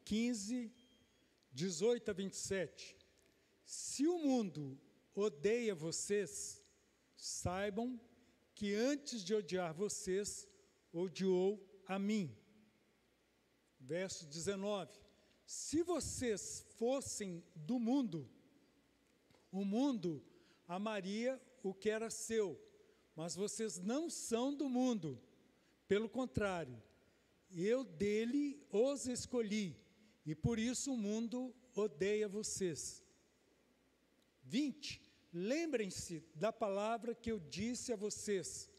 15, 18 a 27. Se o mundo odeia vocês, saibam que antes de odiar vocês, odiou a mim. Verso 19. Se vocês fossem do mundo, o mundo amaria o que era seu, mas vocês não são do mundo. Pelo contrário, eu dele os escolhi, e por isso o mundo odeia vocês. 20. Lembrem-se da palavra que eu disse a vocês: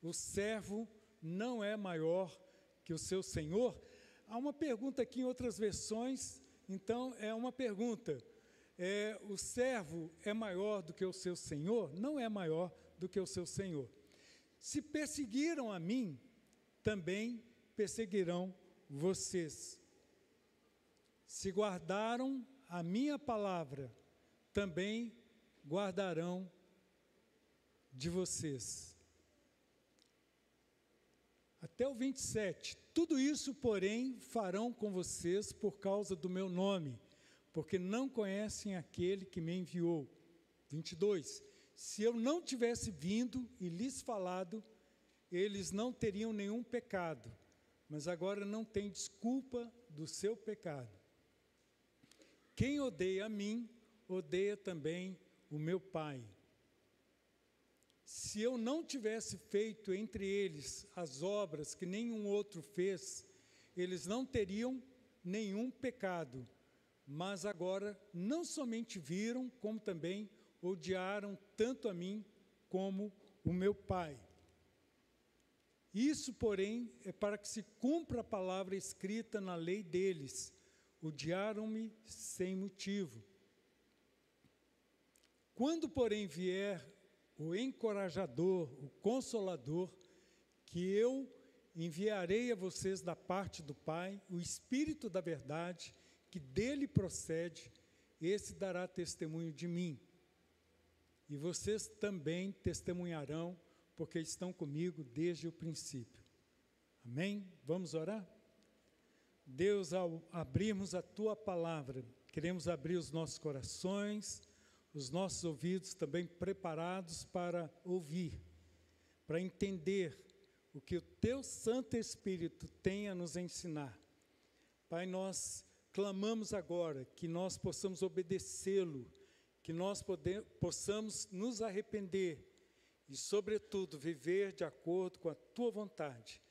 o servo não é maior que o seu senhor. Há uma pergunta aqui em outras versões, então é uma pergunta. O servo é maior do que o seu senhor? Não é maior do que o seu senhor. Se perseguiram a mim, também perseguirão vocês. Se guardaram a minha palavra, também guardarão de vocês. Até o 27. Tudo isso, porém, farão com vocês por causa do meu nome, porque não conhecem aquele que me enviou. 22. Se eu não tivesse vindo e lhes falado, eles não teriam nenhum pecado, mas agora não tem desculpa do seu pecado. Quem odeia a mim, odeia também o meu Pai. Se eu não tivesse feito entre eles as obras que nenhum outro fez, eles não teriam nenhum pecado, mas agora não somente viram, como também odiaram tanto a mim como o meu Pai. Isso, porém, é para que se cumpra a palavra escrita na lei deles: odiaram-me sem motivo. Quando, porém, vier o encorajador, o consolador, que eu enviarei a vocês da parte do Pai, o Espírito da verdade, que dele procede, esse dará testemunho de mim. E vocês também testemunharão, porque estão comigo desde o princípio. Amém? Vamos orar? Deus, ao abrirmos a Tua palavra, queremos abrir os nossos corações, os nossos ouvidos também preparados para ouvir, para entender o que o Teu Santo Espírito tem a nos ensinar. Pai, nós clamamos agora que nós possamos obedecê-lo, que nós possamos nos arrepender e, sobretudo, viver de acordo com a Tua vontade.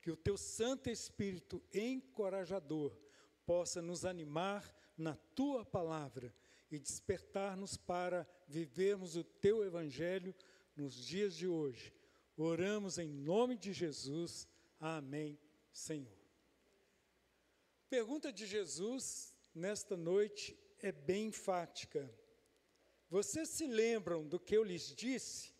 Que o Teu Santo Espírito encorajador possa nos animar na Tua palavra e despertar-nos para vivermos o Teu Evangelho nos dias de hoje. Oramos em nome de Jesus. Amém, Senhor. A pergunta de Jesus nesta noite é bem enfática. Vocês se lembram do que eu lhes disse?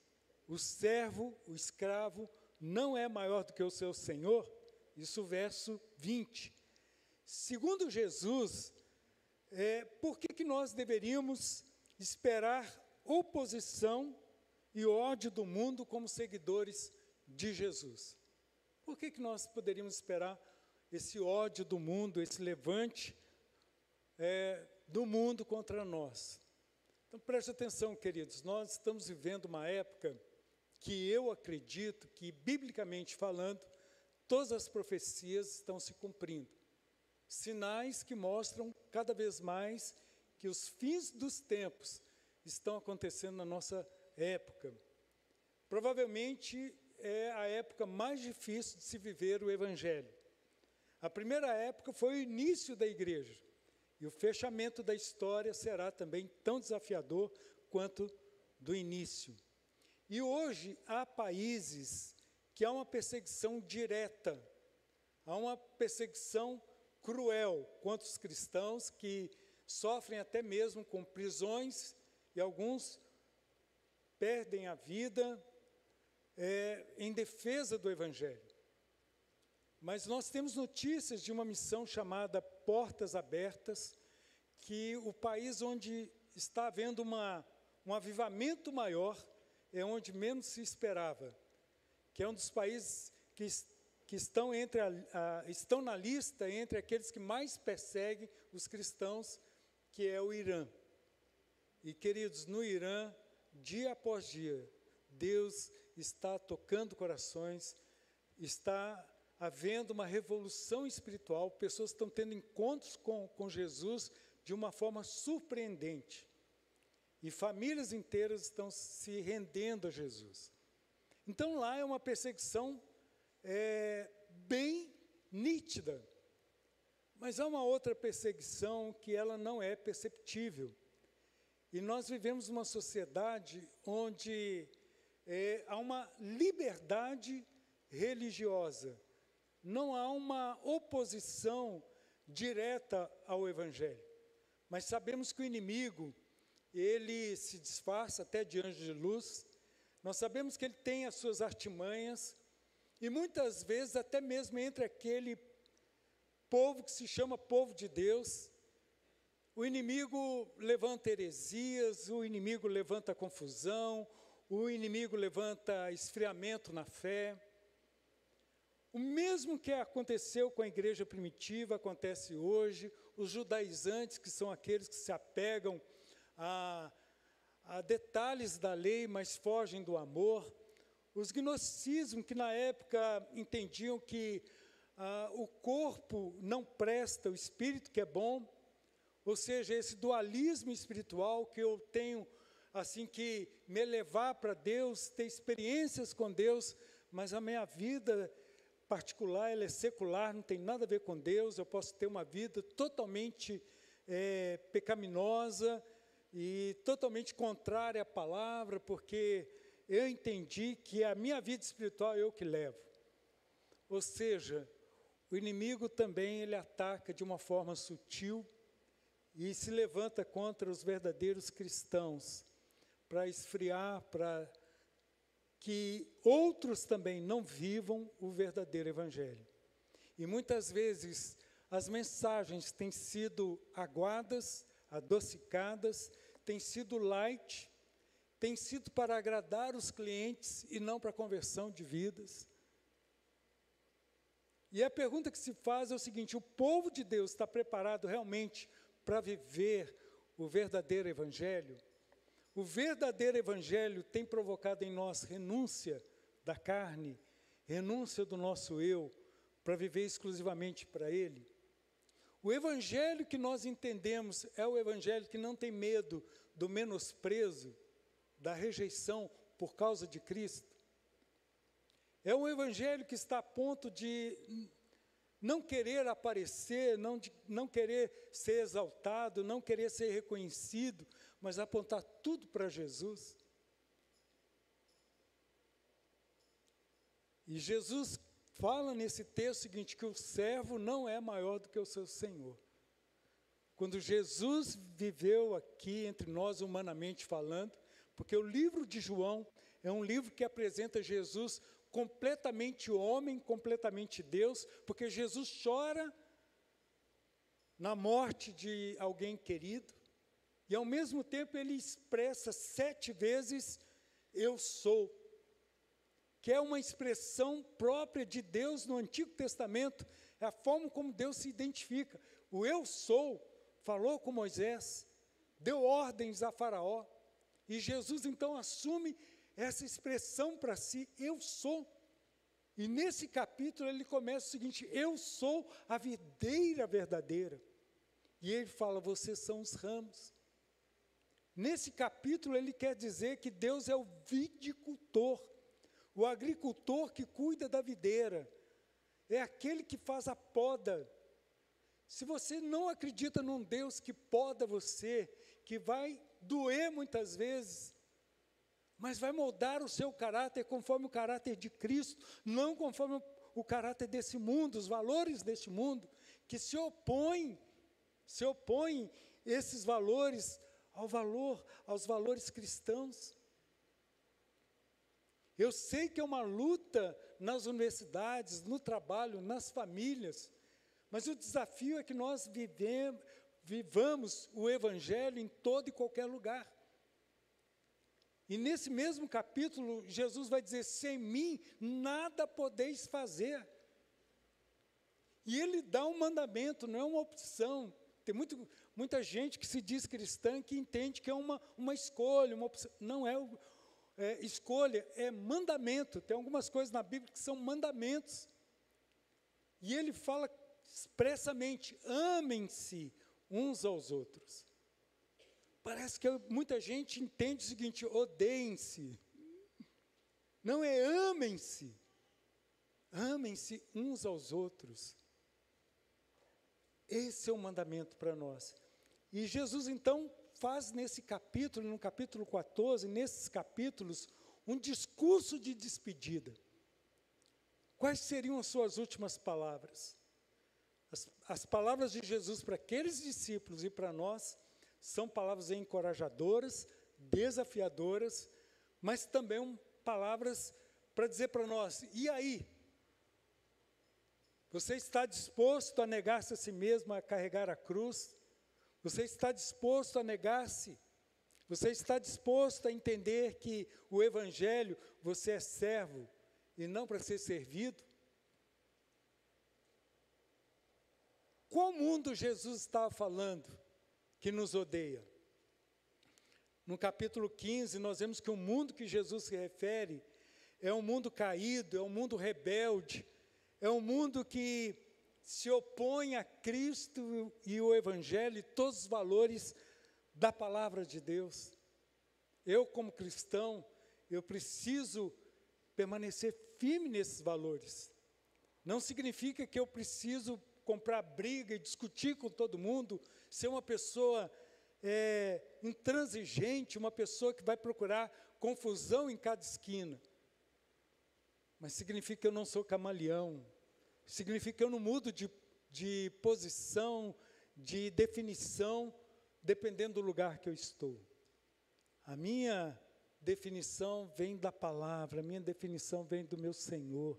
O servo, o escravo, não é maior do que o seu senhor? Isso verso 20. Segundo Jesus, por que nós deveríamos esperar oposição e ódio do mundo como seguidores de Jesus? Por que nós poderíamos esperar esse ódio do mundo, esse levante do mundo contra nós? Então preste atenção, queridos, nós estamos vivendo uma época que eu acredito que, biblicamente falando, todas as profecias estão se cumprindo. Sinais que mostram cada vez mais que os fins dos tempos estão acontecendo na nossa época. Provavelmente é a época mais difícil de se viver o Evangelho. A primeira época foi o início da igreja, e o fechamento da história será também tão desafiador quanto do início. E hoje há países que há uma perseguição direta, há uma perseguição cruel contra os cristãos, que sofrem até mesmo com prisões, e alguns perdem a vida em defesa do Evangelho. Mas nós temos notícias de uma missão chamada Portas Abertas, que o país onde está havendo um avivamento maior é onde menos se esperava, que é um dos países que que estão na lista entre aqueles que mais perseguem os cristãos, que é o Irã. E, queridos, no Irã, dia após dia, Deus está tocando corações, está havendo uma revolução espiritual, pessoas estão tendo encontros com Jesus de uma forma surpreendente. E famílias inteiras estão se rendendo a Jesus. Então, lá é uma perseguição bem nítida. Mas há uma outra perseguição que ela não é perceptível. E nós vivemos uma sociedade onde há uma liberdade religiosa. Não há uma oposição direta ao Evangelho. Mas sabemos que o inimigo, ele se disfarça até de anjo de luz. Nós sabemos que ele tem as suas artimanhas. E muitas vezes, até mesmo entre aquele povo que se chama povo de Deus, o inimigo levanta heresias, o inimigo levanta confusão, o inimigo levanta esfriamento na fé. O mesmo que aconteceu com a igreja primitiva, acontece hoje. Os judaizantes, que são aqueles que se apegam a detalhes da lei, mas fogem do amor. Os gnosticismos, que na época entendiam que o corpo não presta, o espírito que é bom. Ou seja, esse dualismo espiritual que eu tenho, assim, que me levar para Deus, ter experiências com Deus, mas a minha vida particular, ela é secular, não tem nada a ver com Deus. Eu posso ter uma vida totalmente pecaminosa e totalmente contrária à palavra, porque eu entendi que a minha vida espiritual é eu que levo. Ou seja, o inimigo também, ele ataca de uma forma sutil e se levanta contra os verdadeiros cristãos, para esfriar, para que outros também não vivam o verdadeiro Evangelho. E muitas vezes as mensagens têm sido aguadas, adocicadas, têm sido light, têm sido para agradar os clientes e não para a conversão de vidas. E a pergunta que se faz é o seguinte: o povo de Deus está preparado realmente para viver o verdadeiro Evangelho? O verdadeiro Evangelho tem provocado em nós renúncia da carne, renúncia do nosso eu, para viver exclusivamente para Ele? O Evangelho que nós entendemos é o Evangelho que não tem medo do menosprezo, da rejeição por causa de Cristo? É um Evangelho que está a ponto de não querer aparecer, não querer ser exaltado, não querer ser reconhecido, mas apontar tudo para Jesus. E Jesus fala nesse texto o seguinte, que o servo não é maior do que o seu Senhor. Quando Jesus viveu aqui entre nós, humanamente falando, porque o livro de João é um livro que apresenta Jesus completamente homem, completamente Deus, porque Jesus chora na morte de alguém querido, e ao mesmo tempo ele expressa 7 vezes, eu sou, que é uma expressão própria de Deus no Antigo Testamento, é a forma como Deus se identifica. O eu sou falou com Moisés, deu ordens a Faraó, e Jesus então assume essa expressão para si, eu sou. E nesse capítulo ele começa o seguinte, eu sou a videira verdadeira. E ele fala, vocês são os ramos. Nesse capítulo ele quer dizer que Deus é o viticultor, o agricultor que cuida da videira, é aquele que faz a poda. Se você não acredita num Deus que poda você, que vai doer muitas vezes, mas vai moldar o seu caráter conforme o caráter de Cristo, não conforme o caráter desse mundo, os valores deste mundo, que se opõem esses valores aos valores cristãos. Eu sei que é uma luta nas universidades, no trabalho, nas famílias, mas o desafio é que nós vivamos o Evangelho em todo e qualquer lugar. E nesse mesmo capítulo, Jesus vai dizer, sem mim nada podeis fazer. E ele dá um mandamento, não é uma opção. Tem muita gente que se diz cristã que entende que é uma escolha, uma opção. Não é, escolha, é mandamento. Tem algumas coisas na Bíblia que são mandamentos. E ele fala expressamente, amem-se uns aos outros. Parece que muita gente entende o seguinte, odeiem-se. Não é amem-se. Amem-se uns aos outros. Esse é o mandamento para nós. E Jesus, então, faz nesse capítulo, no capítulo 14, nesses capítulos, um discurso de despedida. Quais seriam as suas últimas palavras? As palavras de Jesus para aqueles discípulos e para nós são palavras encorajadoras, desafiadoras, mas também palavras para dizer para nós, e aí? Você está disposto a negar-se a si mesmo, a carregar a cruz? Você está disposto a negar-se? Você está disposto a entender que o Evangelho, você é servo e não para ser servido? Qual mundo Jesus estava falando que nos odeia? No capítulo 15, nós vemos que o mundo que Jesus se refere é um mundo caído, é um mundo rebelde, é um mundo que se opõe a Cristo e o Evangelho e todos os valores da palavra de Deus. Eu, como cristão, eu preciso permanecer firme nesses valores. Não significa que eu preciso comprar briga e discutir com todo mundo, ser uma pessoa intransigente, uma pessoa que vai procurar confusão em cada esquina. Mas significa que eu não sou camaleão, significa que eu não mudo de posição, de definição, dependendo do lugar que eu estou. A minha definição vem da palavra, a minha definição vem do meu Senhor.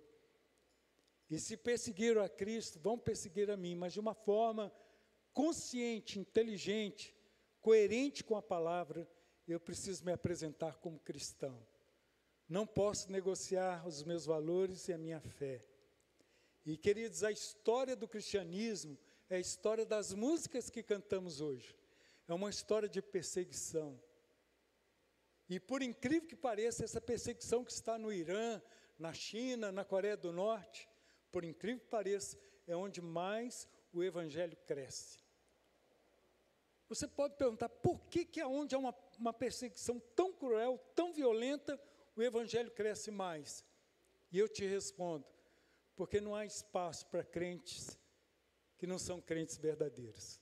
E se perseguiram a Cristo, vão perseguir a mim, mas de uma forma consciente, inteligente, coerente com a palavra, eu preciso me apresentar como cristão. Não posso negociar os meus valores e a minha fé. E, queridos, a história do cristianismo é a história das músicas que cantamos hoje. É uma história de perseguição. E, por incrível que pareça, essa perseguição que está no Irã, na China, na Coreia do Norte, por incrível que pareça, é onde mais o Evangelho cresce. Você pode perguntar, por que onde há uma perseguição tão cruel, tão violenta, o Evangelho cresce mais? E eu te respondo, porque não há espaço para crentes que não são crentes verdadeiros.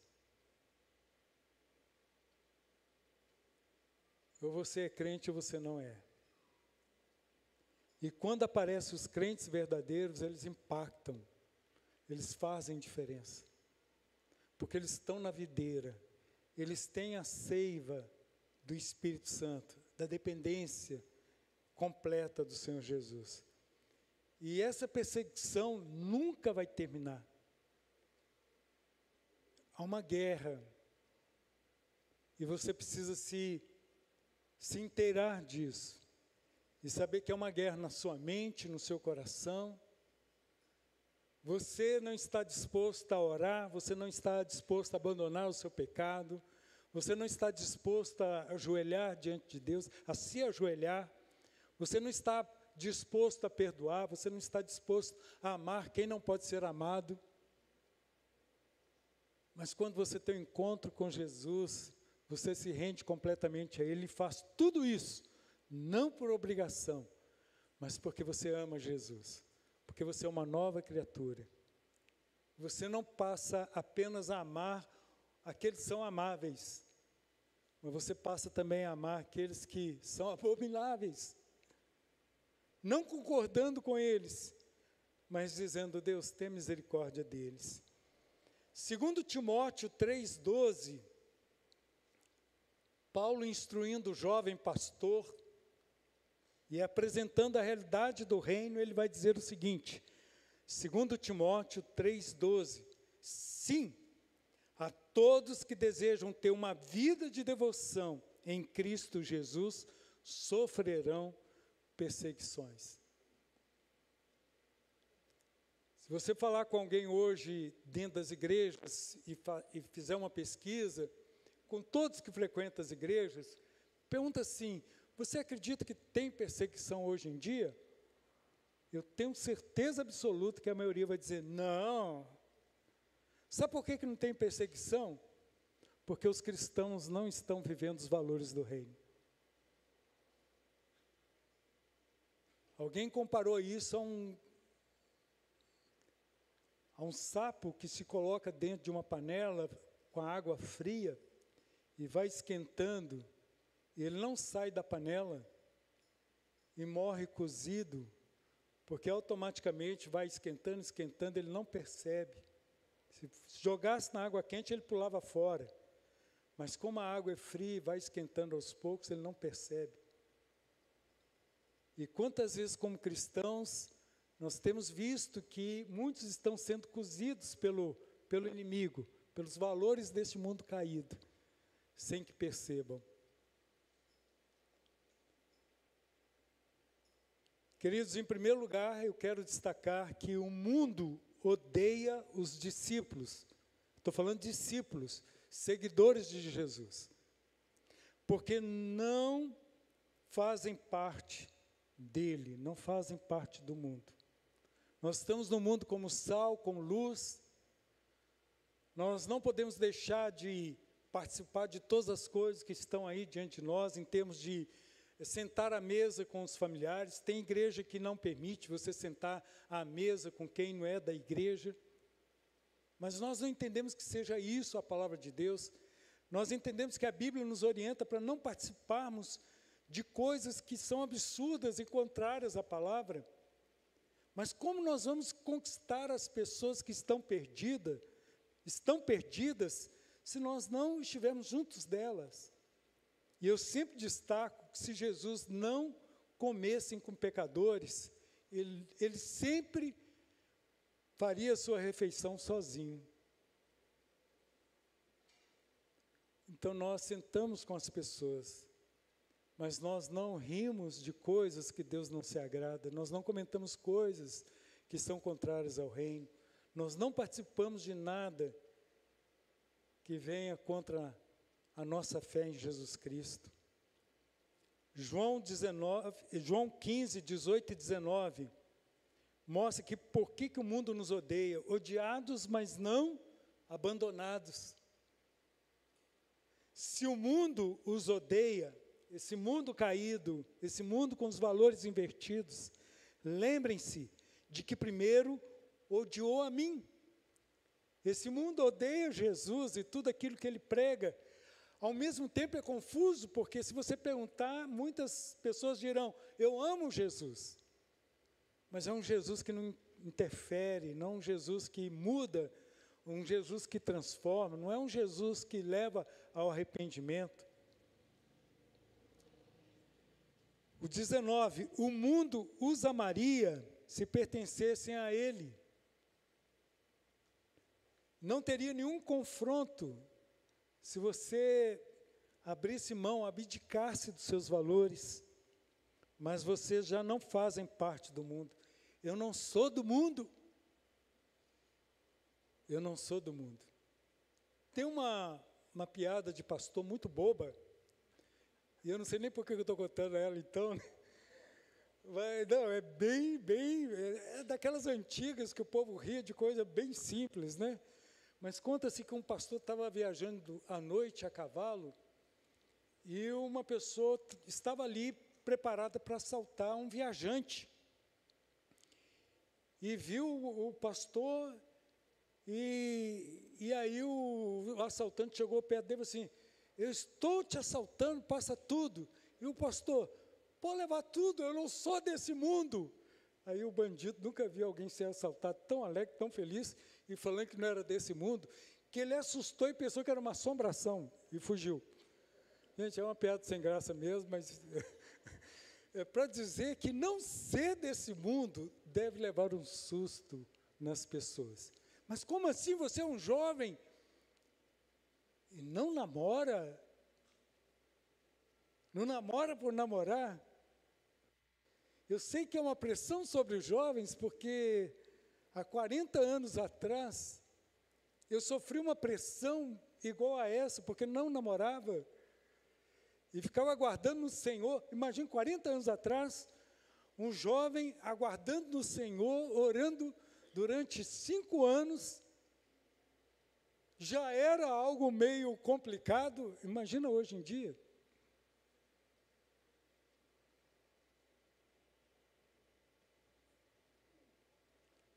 Ou você é crente ou você não é. E quando aparecem os crentes verdadeiros, eles impactam, eles fazem diferença. Porque eles estão na videira, eles têm a seiva do Espírito Santo, da dependência completa do Senhor Jesus. E essa perseguição nunca vai terminar. Há uma guerra. E você precisa se inteirar disso. E saber que é uma guerra na sua mente, no seu coração. Você não está disposto a orar, você não está disposto a abandonar o seu pecado, você não está disposto a ajoelhar diante de Deus, a se ajoelhar, você não está disposto a perdoar, você não está disposto a amar quem não pode ser amado. Mas quando você tem um encontro com Jesus, você se rende completamente a Ele e faz tudo isso, não por obrigação, mas porque você ama Jesus, porque você é uma nova criatura. Você não passa apenas a amar aqueles que são amáveis, mas você passa também a amar aqueles que são abomináveis, não concordando com eles, mas dizendo, Deus, tem misericórdia deles. 2 Timóteo 3,12, Paulo instruindo o jovem pastor e apresentando a realidade do reino, ele vai dizer o seguinte, 2 Timóteo 3,12, sim, a todos que desejam ter uma vida de devoção em Cristo Jesus, sofrerão perseguições. Se você falar com alguém hoje dentro das igrejas e fizer uma pesquisa, com todos que frequentam as igrejas, pergunta assim: você acredita que tem perseguição hoje em dia? Eu tenho certeza absoluta que a maioria vai dizer não. Sabe por que não tem perseguição? Porque os cristãos não estão vivendo os valores do reino. Alguém comparou isso a um sapo que se coloca dentro de uma panela com a água fria e vai esquentando, e ele não sai da panela e morre cozido, porque automaticamente vai esquentando, esquentando, ele não percebe. Se jogasse na água quente, ele pulava fora. Mas como a água é fria e vai esquentando aos poucos, ele não percebe. E quantas vezes, como cristãos, nós temos visto que muitos estão sendo cozidos pelo inimigo, pelos valores deste mundo caído, sem que percebam. Queridos, em primeiro lugar, eu quero destacar que o mundo odeia os discípulos. Estou falando de discípulos, seguidores de Jesus, porque não fazem parte dele, não fazem parte do mundo. Nós estamos no mundo como sal, como luz. Nós não podemos deixar de participar de todas as coisas que estão aí diante de nós, em termos de sentar à mesa com os familiares. Tem igreja que não permite você sentar à mesa com quem não é da igreja. Mas nós não entendemos que seja isso a palavra de Deus. Nós entendemos que a Bíblia nos orienta para não participarmos de coisas que são absurdas e contrárias à palavra. Mas como nós vamos conquistar as pessoas que estão perdidas, se nós não estivermos juntos delas? E eu sempre destaco que se Jesus não comesse com pecadores, ele sempre faria a sua refeição sozinho. Então nós sentamos com as pessoas, mas nós não rimos de coisas que Deus não se agrada, nós não comentamos coisas que são contrárias ao reino, nós não participamos de nada que venha contra a nossa fé em Jesus Cristo. João 15, 18 e 19, mostra que por que o mundo nos odeia, odiados, mas não abandonados. Se o mundo os odeia, esse mundo caído, esse mundo com os valores invertidos, lembrem-se de que primeiro odiou a mim. Esse mundo odeia Jesus e tudo aquilo que ele prega. Ao mesmo tempo é confuso, porque se você perguntar, muitas pessoas dirão, eu amo Jesus. Mas é um Jesus que não interfere, não é um Jesus que muda, um Jesus que transforma, não é um Jesus que leva ao arrependimento. O 19, o mundo os amaria se pertencessem a ele. Não teria nenhum confronto se você abrisse mão, abdicasse dos seus valores, mas vocês já não fazem parte do mundo. Eu não sou do mundo. Eu não sou do mundo. Tem uma piada de pastor muito boba, e eu não sei nem por que eu estou contando ela então, né? Mas, não, é é daquelas antigas que o povo ria de coisa bem simples, né? Mas conta-se que um pastor estava viajando à noite a cavalo e uma pessoa estava ali preparada para assaltar um viajante. E viu o pastor e aí o assaltante chegou perto dele e falou assim, eu estou te assaltando, passa tudo. E o pastor, pode levar tudo, eu não sou desse mundo. Aí o bandido nunca viu alguém ser assaltado tão alegre, tão feliz, e falando que não era desse mundo, que ele assustou e pensou que era uma assombração, e fugiu. Gente, é uma piada sem graça mesmo, mas é para dizer que não ser desse mundo deve levar um susto nas pessoas. Mas como assim você é um jovem e não namora? Não namora por namorar? Eu sei que é uma pressão sobre os jovens, porque há 40 anos atrás, eu sofri uma pressão igual a essa, porque não namorava, e ficava aguardando no Senhor. Imagina, 40 anos atrás, um jovem aguardando no Senhor, orando durante 5 anos, já era algo meio complicado. Imagina hoje em dia.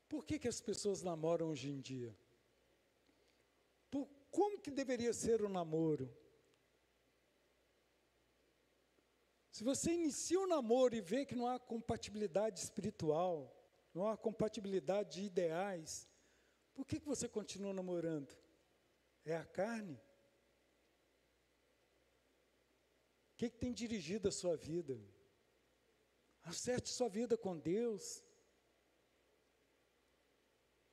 Por que as pessoas namoram hoje em dia? Como que deveria ser o namoro? Se você inicia um namoro e vê que não há compatibilidade espiritual, não há compatibilidade de ideais, por que você continua namorando? É a carne? O que tem dirigido a sua vida? Acerte sua vida com Deus.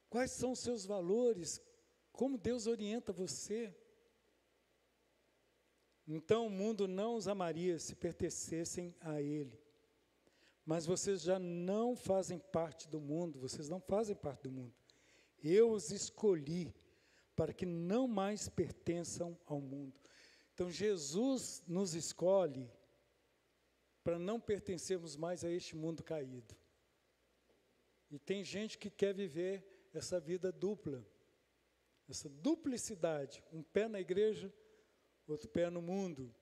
Quais são os seus valores? Como Deus orienta você? Então o mundo não os amaria se pertencessem a Ele. Mas vocês já não fazem parte do mundo, vocês não fazem parte do mundo. Eu os escolhi para que não mais pertençam ao mundo. Então Jesus nos escolhe para não pertencermos mais a este mundo caído. E tem gente que quer viver essa vida dupla, essa duplicidade, um pé na igreja, outro pé no mundo,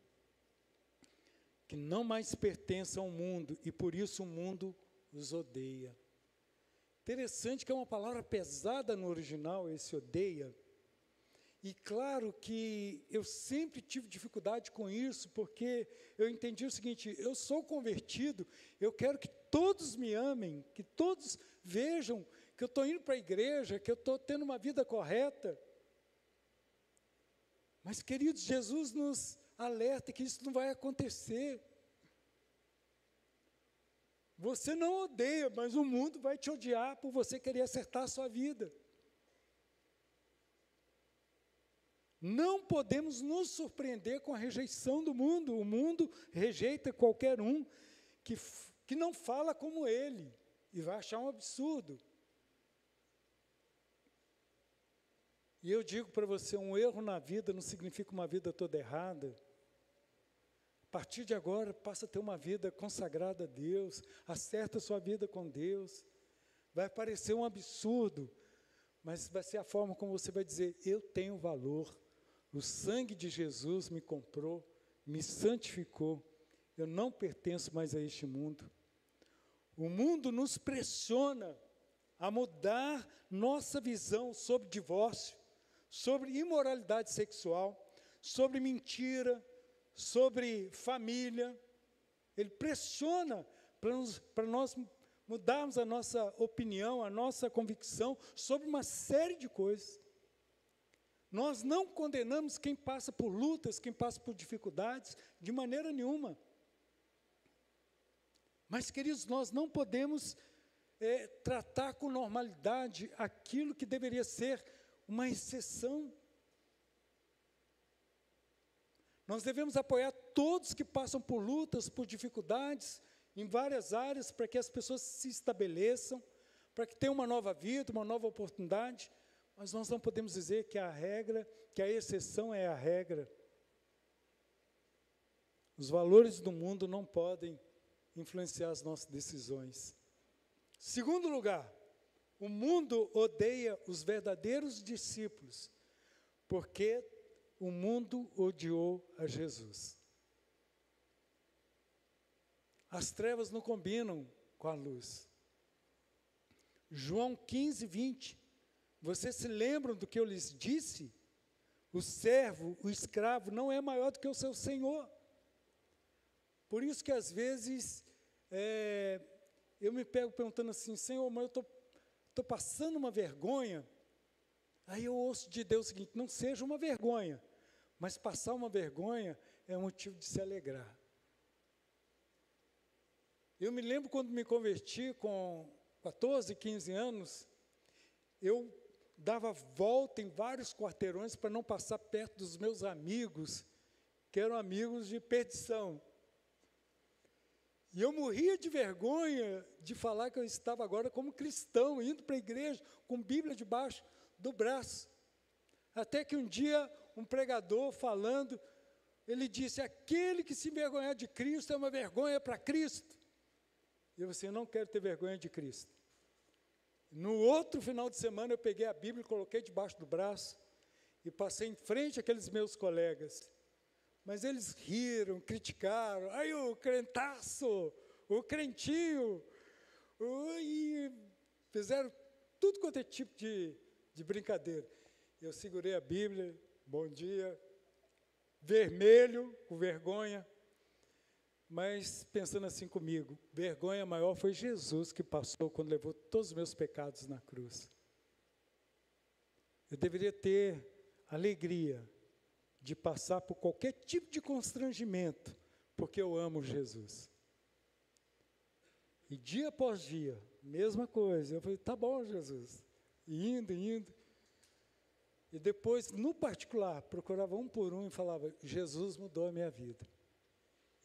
que não mais pertencem ao mundo, e por isso o mundo os odeia. Interessante que é uma palavra pesada no original, esse odeia. E claro que eu sempre tive dificuldade com isso, porque eu entendi o seguinte: eu sou convertido, eu quero que todos me amem, que todos vejam que eu estou indo para a igreja, que eu estou tendo uma vida correta. Mas, queridos, Jesus nos alerta que isso não vai acontecer. Você não odeia, mas o mundo vai te odiar por você querer acertar a sua vida. Não podemos nos surpreender com a rejeição do mundo. O mundo rejeita qualquer um que não fala como ele, e vai achar um absurdo. E eu digo para você, um erro na vida não significa uma vida toda errada. A partir de agora, passa a ter uma vida consagrada a Deus, acerta a sua vida com Deus. Vai parecer um absurdo, mas vai ser a forma como você vai dizer: eu tenho valor, o sangue de Jesus me comprou, me santificou, eu não pertenço mais a este mundo. O mundo nos pressiona a mudar nossa visão sobre divórcio, sobre imoralidade sexual, sobre mentira, sobre família. Ele pressiona para nós mudarmos a nossa opinião, a nossa convicção sobre uma série de coisas. Nós não condenamos quem passa por lutas, quem passa por dificuldades, de maneira nenhuma. Mas, queridos, nós não podemos tratar com normalidade aquilo que deveria ser uma exceção. Nós devemos apoiar todos que passam por lutas, por dificuldades, em várias áreas, para que as pessoas se estabeleçam, para que tenham uma nova vida, uma nova oportunidade, mas nós não podemos dizer que a regra, que a exceção é a regra. Os valores do mundo não podem influenciar as nossas decisões. Segundo lugar, o mundo odeia os verdadeiros discípulos, porque o mundo odiou a Jesus. As trevas não combinam com a luz. João 15, 20. Vocês se lembram do que eu lhes disse? O servo, o escravo, não é maior do que o seu senhor. Por isso que às vezes eu me pego perguntando assim: Senhor, mas eu estou passando uma vergonha. Aí eu ouço de Deus o seguinte: não seja uma vergonha, mas passar uma vergonha é um motivo de se alegrar. Eu me lembro quando me converti com 14, 15 anos, eu dava volta em vários quarteirões para não passar perto dos meus amigos, que eram amigos de perdição. E eu morria de vergonha de falar que eu estava agora como cristão, indo para a igreja, com Bíblia debaixo do braço. Até que um dia, um pregador falando, ele disse, aquele que se envergonhar de Cristo é uma vergonha para Cristo. E eu disse, eu não quero ter vergonha de Cristo. No outro final de semana, eu peguei a Bíblia, coloquei debaixo do braço e passei em frente àqueles meus colegas. Mas eles riram, criticaram, aí o crentaço, o crentinho, e fizeram tudo quanto é tipo de brincadeira. Eu segurei a Bíblia, bom dia, vermelho, com vergonha, mas pensando assim comigo, vergonha maior foi Jesus que passou quando levou todos os meus pecados na cruz. Eu deveria ter alegria de passar por qualquer tipo de constrangimento, porque eu amo Jesus. E dia após dia, mesma coisa, eu falei, tá bom, Jesus, e indo, e depois, no particular, procurava um por um e falava, Jesus mudou a minha vida.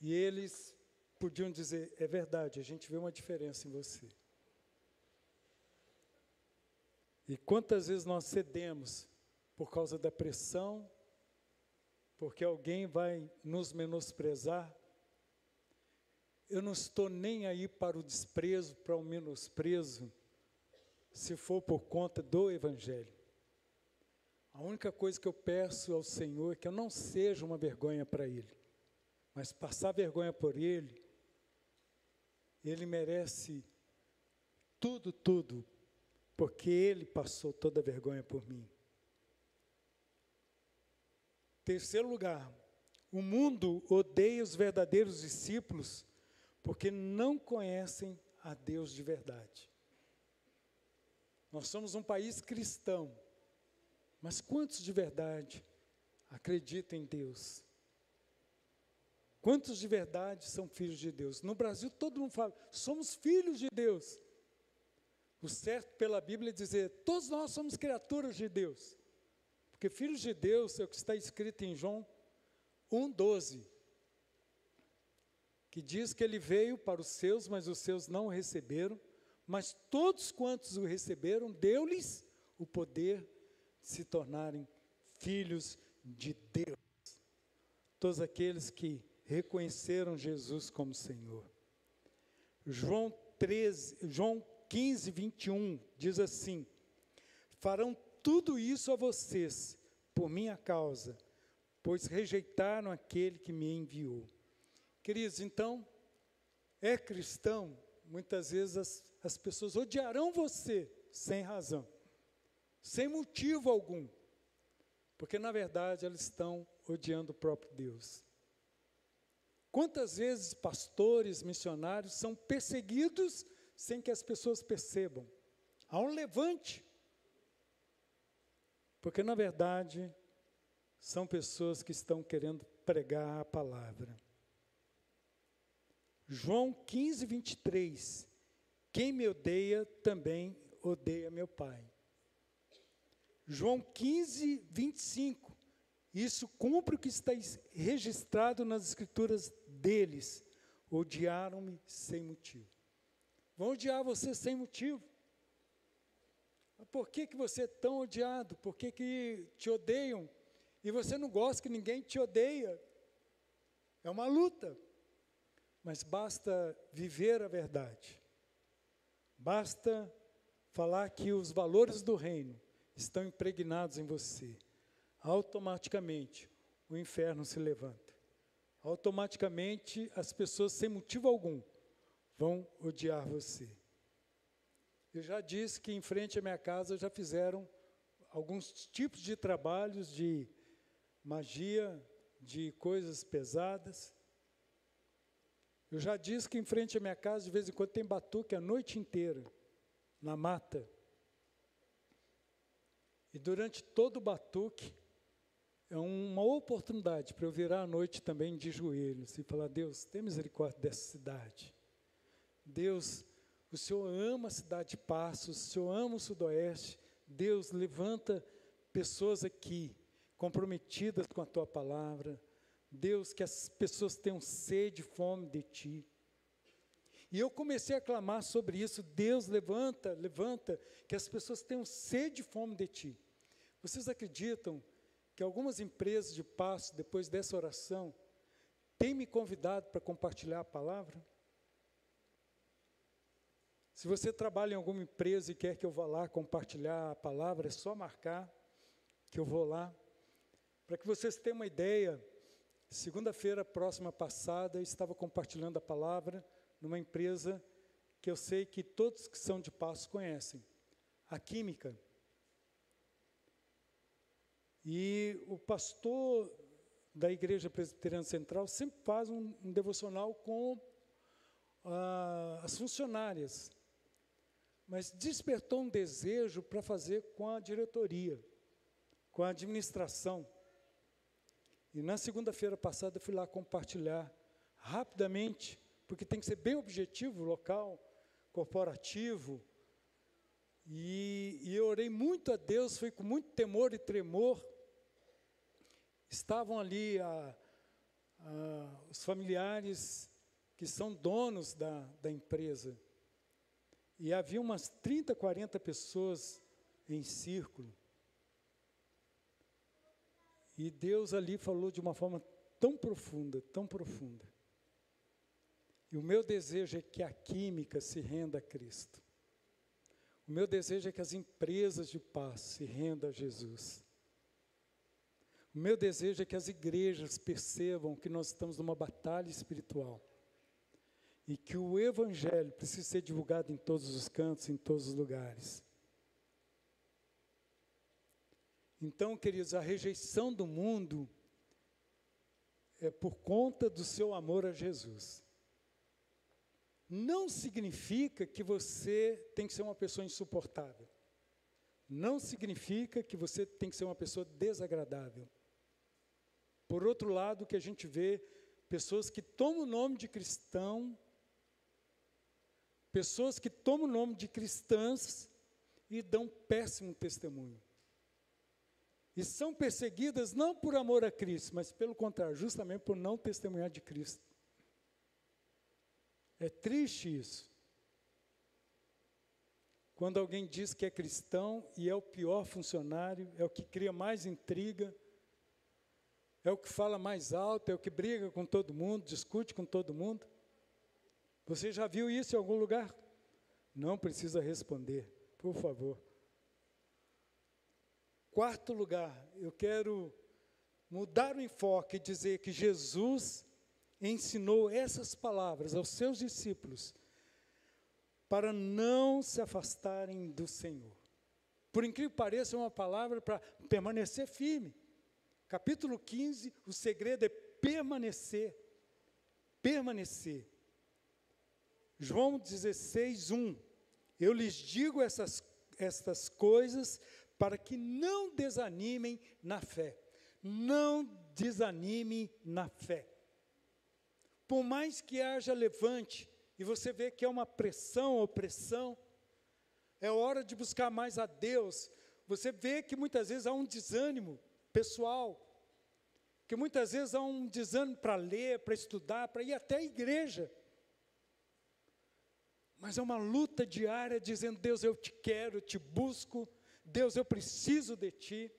E eles podiam dizer, é verdade, a gente vê uma diferença em você. E quantas vezes nós cedemos por causa da pressão, porque alguém vai nos menosprezar? Eu não estou nem aí para o desprezo, para o menosprezo, se for por conta do Evangelho. A única coisa que eu peço ao Senhor é que eu não seja uma vergonha para Ele, mas passar vergonha por Ele, Ele merece tudo, porque Ele passou toda a vergonha por mim. Terceiro lugar, o mundo odeia os verdadeiros discípulos porque não conhecem a Deus de verdade. Nós somos um país cristão, mas quantos de verdade acreditam em Deus? Quantos de verdade são filhos de Deus? No Brasil todo mundo fala, somos filhos de Deus. O certo pela Bíblia é dizer, todos nós somos criaturas de Deus. Porque filhos de Deus é o que está escrito em João 1,12, que diz que ele veio para os seus, mas os seus não o receberam, mas todos quantos o receberam, deu-lhes o poder de se tornarem filhos de Deus. Todos aqueles que reconheceram Jesus como Senhor. João 15, 21, diz assim, farão tudo isso a vocês, por minha causa, pois rejeitaram aquele que me enviou. Queridos, então, é cristão, muitas vezes as pessoas odiarão você sem razão, sem motivo algum, porque na verdade elas estão odiando o próprio Deus. Quantas vezes pastores, missionários são perseguidos sem que as pessoas percebam? Há um levante, porque na verdade são pessoas que estão querendo pregar a palavra. João 15, 23, quem me odeia também odeia meu Pai. João 15, 25, isso cumpre o que está registrado nas escrituras deles, odiaram-me sem motivo. Vão odiar você sem motivo. Por que você é tão odiado? Por que te odeiam? E você não gosta que ninguém te odeia? É uma luta. Mas basta viver a verdade. Basta falar que os valores do reino estão impregnados em você. Automaticamente, o inferno se levanta. Automaticamente, as pessoas, sem motivo algum, vão odiar você. Eu já disse que em frente à minha casa já fizeram alguns tipos de trabalhos de magia, de coisas pesadas. Eu já disse que em frente à minha casa, de vez em quando, tem batuque a noite inteira, na mata. E durante todo o batuque, é uma oportunidade para eu virar à noite também de joelhos e falar, Deus, tem misericórdia dessa cidade. Deus, o Senhor ama a cidade de Passos, o Senhor ama o Sudoeste. Deus, levanta pessoas aqui, comprometidas com a Tua palavra. Deus, que as pessoas tenham sede e fome de Ti. E eu comecei a clamar sobre isso. Deus, levanta, levanta, que as pessoas tenham sede e fome de Ti. Vocês acreditam que algumas empresas de Passo, depois dessa oração, têm me convidado para compartilhar a palavra? Se você trabalha em alguma empresa e quer que eu vá lá compartilhar a palavra, é só marcar que eu vou lá. Para que vocês tenham uma ideia, segunda-feira próxima passada, eu estava compartilhando a palavra numa empresa que eu sei que todos que são de Passo conhecem, a Química. E o pastor da Igreja Presbiteriana Central sempre faz um devocional com as funcionárias, mas despertou um desejo para fazer com a diretoria, com a administração. E na segunda-feira passada eu fui lá compartilhar rapidamente, porque tem que ser bem objetivo, local, corporativo, e eu orei muito a Deus, foi com muito temor e tremor. Estavam ali os familiares que são donos da empresa, e havia umas 30, 40 pessoas em círculo, e Deus ali falou de uma forma tão profunda, tão profunda. E o meu desejo é que a Química se renda a Cristo. O meu desejo é que as empresas de paz se rendam a Jesus. O meu desejo é que as igrejas percebam que nós estamos numa batalha espiritual e que o Evangelho precisa ser divulgado em todos os cantos, em todos os lugares. Então, queridos, a rejeição do mundo é por conta do seu amor a Jesus. Não significa que você tem que ser uma pessoa insuportável. Não significa que você tem que ser uma pessoa desagradável. Por outro lado, o que a gente vê, pessoas que tomam o nome de cristão, pessoas que tomam o nome de cristãs e dão péssimo testemunho. E são perseguidas não por amor a Cristo, mas pelo contrário, justamente por não testemunhar de Cristo. É triste isso. Quando alguém diz que é cristão e é o pior funcionário, é o que cria mais intriga, é o que fala mais alto, é o que briga com todo mundo, discute com todo mundo. Você já viu isso em algum lugar? Não precisa responder, por favor. Quarto lugar, eu quero mudar o enfoque e dizer que Jesus ensinou essas palavras aos seus discípulos para não se afastarem do Senhor. Por incrível que pareça, é uma palavra para permanecer firme. Capítulo 15, o segredo é permanecer. Permanecer. João 16, 1. Eu lhes digo estas coisas para que não desanimem na fé. Não desanime na fé. Por mais que haja levante, e você vê que é uma pressão, opressão, é hora de buscar mais a Deus. Você vê que muitas vezes há um desânimo pessoal, que muitas vezes há um desânimo para ler, para estudar, para ir até a igreja. Mas é uma luta diária, dizendo, Deus, eu te quero, eu te busco, Deus, eu preciso de Ti.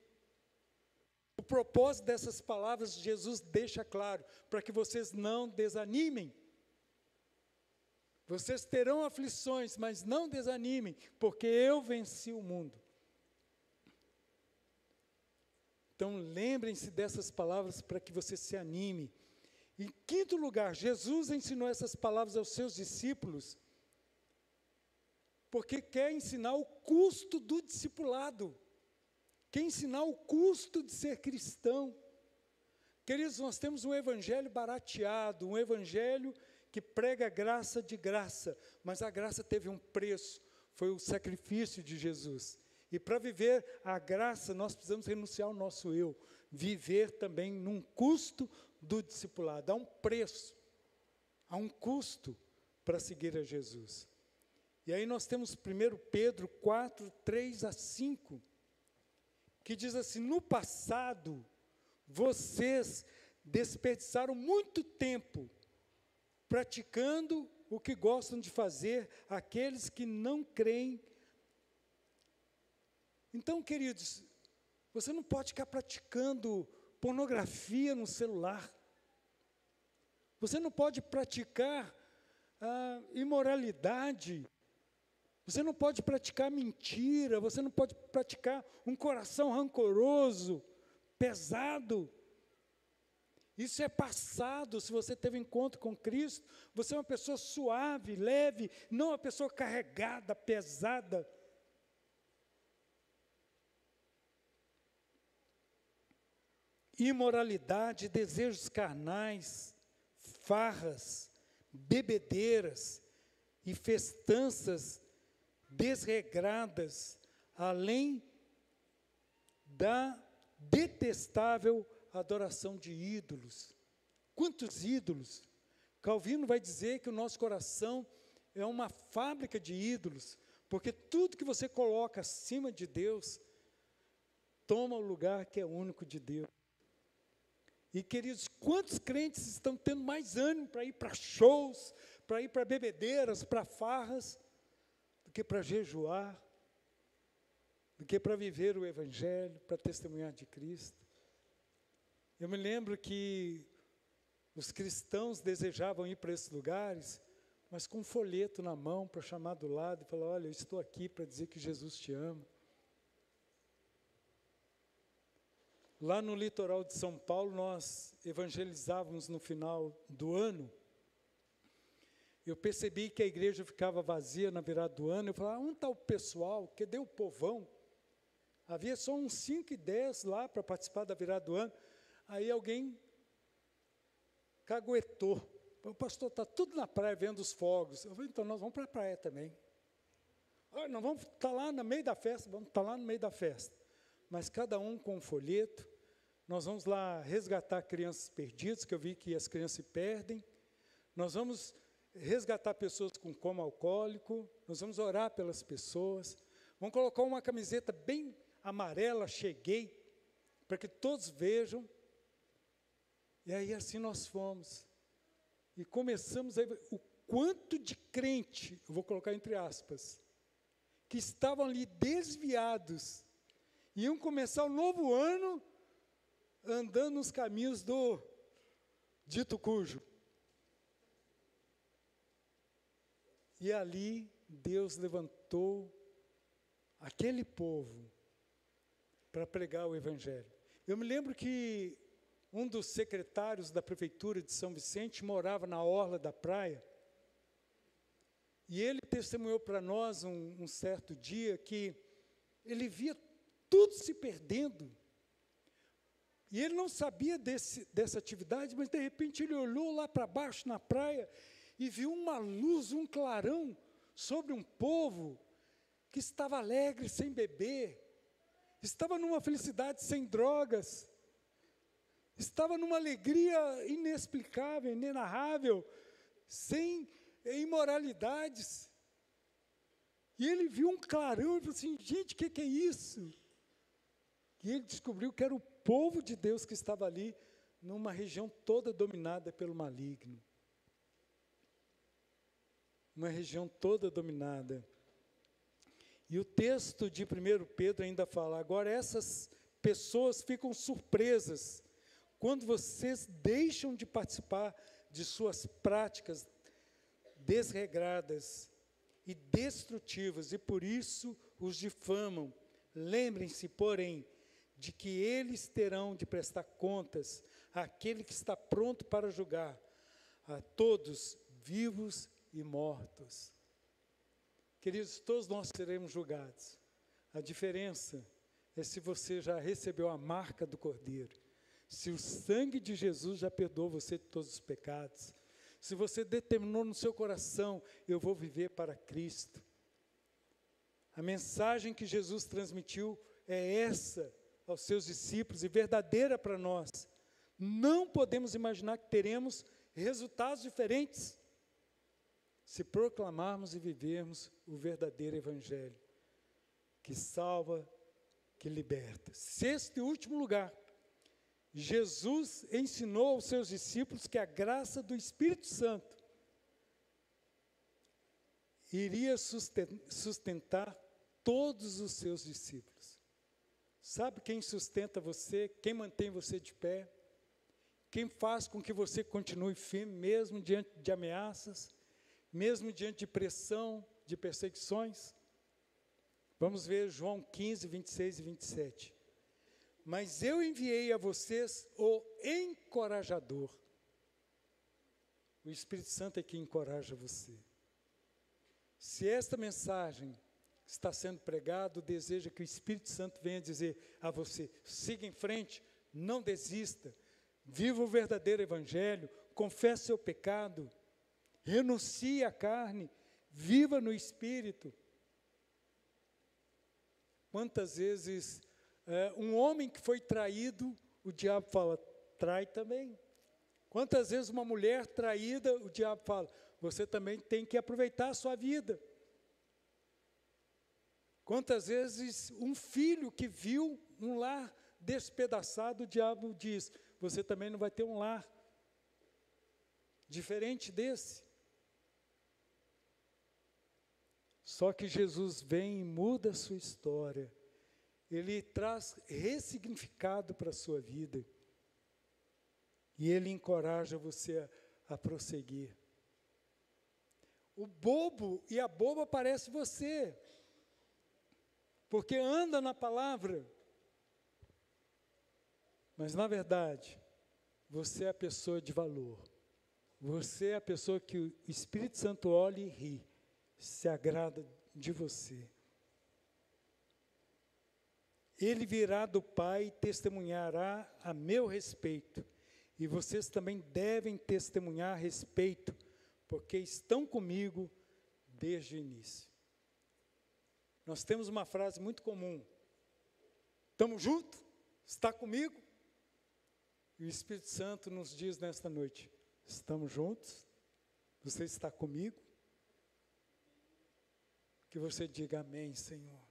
O propósito dessas palavras, Jesus deixa claro, para que vocês não desanimem. Vocês terão aflições, mas não desanimem, porque eu venci o mundo. Então, lembrem-se dessas palavras para que você se anime. Em quinto lugar, Jesus ensinou essas palavras aos seus discípulos, porque quer ensinar o custo do discipulado, quer ensinar o custo de ser cristão. Queridos, nós temos um evangelho barateado, um evangelho que prega graça de graça, mas a graça teve um preço, foi o sacrifício de Jesus. E para viver a graça, nós precisamos renunciar ao nosso eu, viver também num custo do discipulado. Há um preço, há um custo para seguir a Jesus. E aí nós temos 1 Pedro 4, 3 a 5, que diz assim, no passado, vocês desperdiçaram muito tempo praticando o que gostam de fazer aqueles que não creem. Então, queridos, você não pode ficar praticando pornografia no celular. Você não pode praticar imoralidade. Você não pode praticar mentira. Você não pode praticar um coração rancoroso, pesado. Isso é passado. Se você teve encontro com Cristo, você é uma pessoa suave, leve, não uma pessoa carregada, pesada. Imoralidade, desejos carnais, farras, bebedeiras e festanças desregradas, além da detestável adoração de ídolos. Quantos ídolos? Calvino vai dizer que o nosso coração é uma fábrica de ídolos, porque tudo que você coloca acima de Deus toma o lugar que é único de Deus. E, queridos, quantos crentes estão tendo mais ânimo para ir para shows, para ir para bebedeiras, para farras, do que para jejuar, do que para viver o Evangelho, para testemunhar de Cristo? Eu me lembro que os cristãos desejavam ir para esses lugares, mas com um folheto na mão para chamar do lado e falar: olha, eu estou aqui para dizer que Jesus te ama. Lá no litoral de São Paulo, nós evangelizávamos no final do ano. Eu percebi que a igreja ficava vazia na virada do ano. Eu falava: onde está o pessoal? Cadê o povão? Havia só uns 5 e 10 lá para participar da virada do ano. Aí alguém caguetou. O pastor está tudo na praia vendo os fogos. Eu falei: então nós vamos para a praia também. Nós vamos estar lá no meio da festa, vamos estar lá no meio da festa. Mas cada um com um folheto. Nós vamos lá resgatar crianças perdidas, que eu vi que as crianças se perdem. Nós vamos resgatar pessoas com coma alcoólico. Nós vamos orar pelas pessoas. Vamos colocar uma camiseta bem amarela, cheguei, para que todos vejam. E aí assim nós fomos. E começamos a ver o quanto de crente, eu vou colocar entre aspas, que estavam ali desviados, iam começar o novo ano andando nos caminhos do dito cujo. E ali Deus levantou aquele povo para pregar o Evangelho. Eu me lembro que um dos secretários da prefeitura de São Vicente morava na orla da praia, e ele testemunhou para nós um certo dia que ele via tudo se perdendo, e ele não sabia dessa atividade, mas de repente ele olhou lá para baixo na praia e viu uma luz, um clarão sobre um povo que estava alegre sem beber, estava numa felicidade sem drogas, estava numa alegria inexplicável, inenarrável, sem imoralidades. E ele viu um clarão e falou assim: gente, o que é isso? E ele descobriu que era o povo de Deus que estava ali, numa região toda dominada pelo maligno. Uma região toda dominada. E o texto de 1 Pedro ainda fala: agora essas pessoas ficam surpresas quando vocês deixam de participar de suas práticas desregradas e destrutivas, e por isso os difamam. Lembrem-se, porém, de que eles terão de prestar contas àquele que está pronto para julgar a todos, vivos e mortos. Queridos, todos nós seremos julgados. A diferença é se você já recebeu a marca do Cordeiro, se o sangue de Jesus já perdoou você de todos os pecados, se você determinou no seu coração: eu vou viver para Cristo. A mensagem que Jesus transmitiu é essa aos seus discípulos e verdadeira para nós. Não podemos imaginar que teremos resultados diferentes se proclamarmos e vivermos o verdadeiro Evangelho, que salva, que liberta. Sexto e último lugar, Jesus ensinou aos seus discípulos que a graça do Espírito Santo iria sustentar todos os seus discípulos. Sabe quem sustenta você, quem mantém você de pé, quem faz com que você continue firme, mesmo diante de ameaças, mesmo diante de pressão, de perseguições? Vamos ver João 15, 26 e 27. Mas eu enviei a vocês o encorajador. O Espírito Santo é que encoraja você. Se esta mensagem está sendo pregada, deseja que o Espírito Santo venha dizer a você: siga em frente, não desista, viva o verdadeiro evangelho, confesse seu pecado, renuncie à carne, viva no Espírito. Quantas vezes um homem que foi traído, o diabo fala, trai também. Quantas vezes uma mulher traída, o diabo fala, você também tem que aproveitar a sua vida. Quantas vezes um filho que viu um lar despedaçado, o diabo diz, você também não vai ter um lar diferente desse. Só que Jesus vem e muda a sua história. Ele traz ressignificado para a sua vida. E Ele encoraja você a prosseguir. O bobo e a boba parece você, porque anda na palavra. Mas, na verdade, você é a pessoa de valor. Você é a pessoa que o Espírito Santo olha e ri, se agrada de você. Ele virá do Pai e testemunhará a meu respeito. E vocês também devem testemunhar a respeito, porque estão comigo desde o início. Nós temos uma frase muito comum. Estamos juntos? Está comigo? E o Espírito Santo nos diz nesta noite, estamos juntos? Você está comigo? Que você diga amém, Senhor.